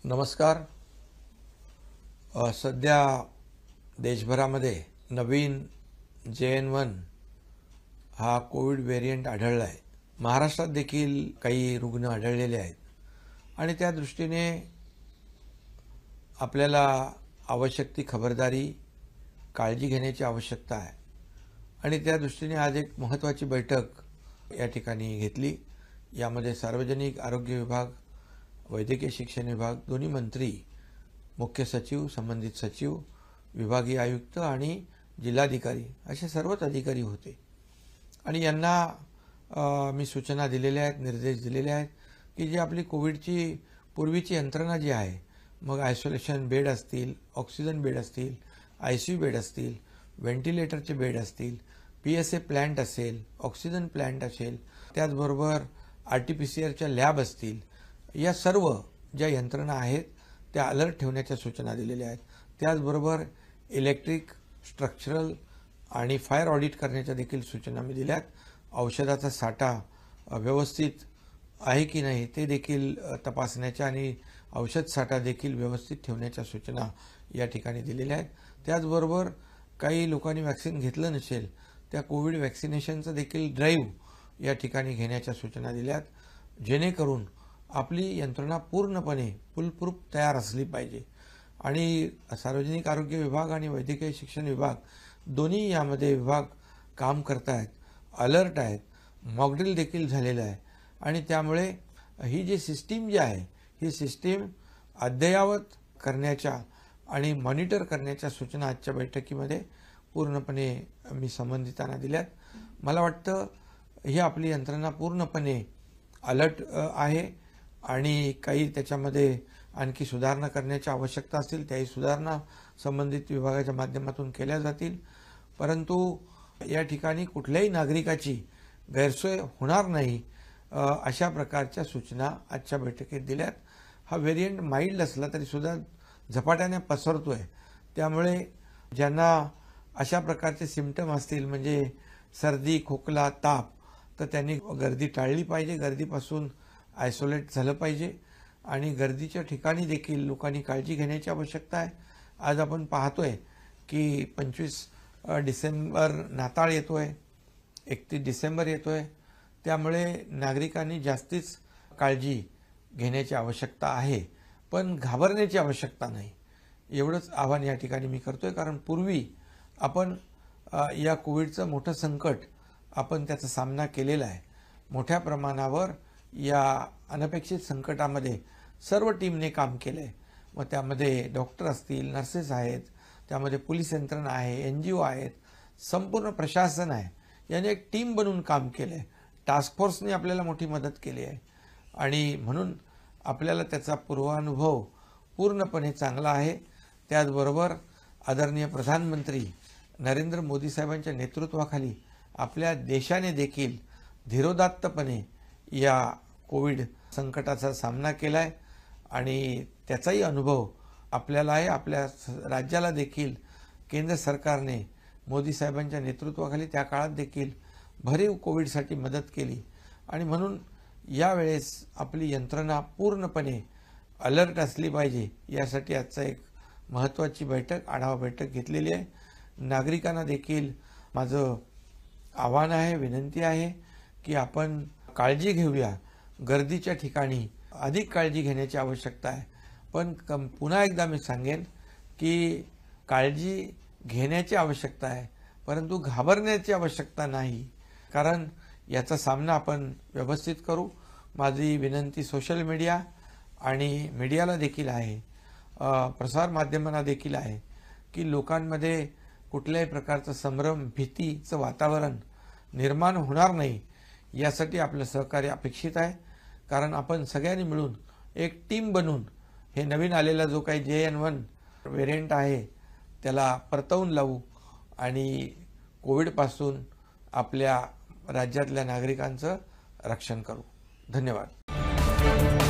नमस्कार। सध्या देशभरामध्ये नवीन JN1 हा कोविड व्हेरिएंट आढळला आहे। महाराष्ट्रात देखील काही रुग्ण आढळलेले आहेत आणि त्या दृष्टीने आपल्याला आवश्यक ती खबरदारी काळजी घेण्याची आवश्यकता आहे आणि त्या दृष्टीने आज एक महत्त्वाची बैठक या ठिकाणी घेतली। यामध्ये सार्वजनिक आरोग्य विभाग, वैद्यकीय शिक्षण विभाग, दोन्ही मंत्री, मुख्य सचिव, संबंधित सचिव, विभागीय आयुक्त आणि जिल्हाधिकारी असे सर्वच अधिकारी होते आणि यांना मी सूचना दिलेल्या आहेत, निर्देश दिलेले आहेत की जी आपली कोविडची पूर्वीची यंत्रणा जी आहे, मग आयसोलेशन बेड असतील, ऑक्सिजन बेड असतील, ICU बेड असतील, व्हेंटिलेटरचे बेड असतील, PSA प्लांट असेल, ऑक्सिजन प्लांट असेल, त्याचबरोबर RT-PCR लॅब असतील, या सर्व ज्या यंत्रणा आहेत त्या अलर्ट ठेवण्याच्या सूचना दिलेल्या आहेत। त्याचबरोबर इलेक्ट्रिक, स्ट्रक्चरल आणि फायर ऑडिट करण्याच्या देखील सूचना मी दिल्यात। औषधाचा साठा व्यवस्थित आहे की नाही ते देखील तपासण्याच्या आणि औषध साठा देखील व्यवस्थित ठेवण्याच्या सूचना या ठिकाणी दिलेल्या आहेत। त्याचबरोबर काही लोकांनी वॅक्सिन घेतलं नसेल त्या कोविड वॅक्सिनेशनचं देखील ड्राईव्ह या ठिकाणी घेण्याच्या सूचना दिल्यात, जेणेकरून आपली यंत्रणा पूर्णपणे फुलप्रूफ तयार असली पाहिजे आणि सार्वजनिक आरोग्य विभाग आणि वैद्यकीय शिक्षण विभाग दोन्ही यामध्ये विभाग काम करत आहेत, अलर्ट आहेत, मॉकड्रिल देखील झालेलं आहे आणि त्यामुळे ही जी सिस्टीम जी आहे ही सिस्टीम अद्ययावत करण्याच्या आणि मॉनिटर करण्याच्या सूचना आजच्या बैठकीमध्ये पूर्णपणे मी संबंधितांना दिल्यात। मला वाटतं ही आपली यंत्रणा पूर्णपणे अलर्ट आहे आणि काही त्याच्यामध्ये आणखी सुधारणा करण्याची आवश्यकता असतील त्याही सुधारणा संबंधित विभागाच्या माध्यमातून केल्या जातील, परंतु या ठिकाणी कुठल्याही नागरिकाची गैरसोय होणार नाही अशा प्रकारच्या सूचना आजच्या बैठकीत दिल्यात। हा व्हेरिएंट माइल्ड असला तरी सुद्धा झपाट्याने पसरतोय, त्यामुळे ज्यांना अशा प्रकारचे सिम्पटम असतील म्हणजे सर्दी, खोकला, ताप, तर त्यांनी गर्दी टाळली पाहिजे, गर्दीपासून आयसोलेट झालं पाहिजे आणि गर्दीच्या ठिकाणी देखील लोकांनी काळजी घेण्याची आवश्यकता आहे। आज आपण पाहतोय की 25 डिसेंबर नाताळ येतोय, 31 डिसेंबर येतोय, त्यामुळे नागरिकांनी जास्तीच काळजी घेण्याची आवश्यकता आहे, पण घाबरण्याची आवश्यकता नाही, एवढंच आवाहन या ठिकाणी मी करतोय। कारण पूर्वी आपण या कोविडचं मोठं संकट आपण त्याचा सामना केलेला आहे। मोठ्या प्रमाणावर या अनपेक्षित संकटामध्ये सर्व टीमने काम केलंय, मग त्यामध्ये डॉक्टर असतील, नर्सेस आहेत, त्यामध्ये पोलीस यंत्रणा आहे, NGO आहेत, संपूर्ण प्रशासन आहे, याने एक टीम बनवून काम केलंय। टास्क फोर्सने आपल्याला मोठी मदत केली आहे आणि म्हणून आपल्याला त्याचा पूर्वानुभव पूर्णपणे चांगला आहे। त्याचबरोबर आदरणीय प्रधानमंत्री नरेंद्र मोदी साहेबांच्या नेतृत्वाखाली आपल्या देशाने देखील धीरोदात्तपणे या कोविड संकटाचा सामना केलाय आणि त्याचाही अनुभव आपल्याला आहे। आपल्या राज्याला देखील केंद्र सरकारने मोदी साहेबांच्या नेतृत्वाखाली त्या काळात देखील भरीव कोविडसाठी मदत केली आणि म्हणून यावेळेस आपली यंत्रणा पूर्णपणे अलर्ट असली पाहिजे, यासाठी आजचा एक महत्त्वाची बैठक, आढावा बैठक घेतलेली आहे। नागरिकांना देखील माझं आव्हान आहे, विनंती आहे की आपण काळजी घेऊया। गर्दीच्या ठिकाणी अधिक काळजी घेण्याची आवश्यकता आहे, पण पुन्हा एकदा मी सांगेन की काळजी घेण्याची आवश्यकता आहे, परंतु घाबरण्याची आवश्यकता नाही, कारण याचा सामना आपण व्यवस्थित करू। माझी विनंती सोशल मीडिया आणि मीडियाला देखील आहे, प्रसार माध्यमांना देखील आहे की लोकांमध्ये कुठल्याही प्रकारचं संभ्रम, भीतीचं वातावरण निर्माण होणार नाही, यासाठी आपलं सहकार्य अपेक्षित आहे। कारण आपण सगळ्यांनी मिळून एक टीम बनून हे नवीन आलेला जो काही JN1 व्हेरिएंट आहे त्याला परतवून लावू आणि कोविडपासून आपल्या राज्यातल्या नागरिकांचं रक्षण करू। धन्यवाद।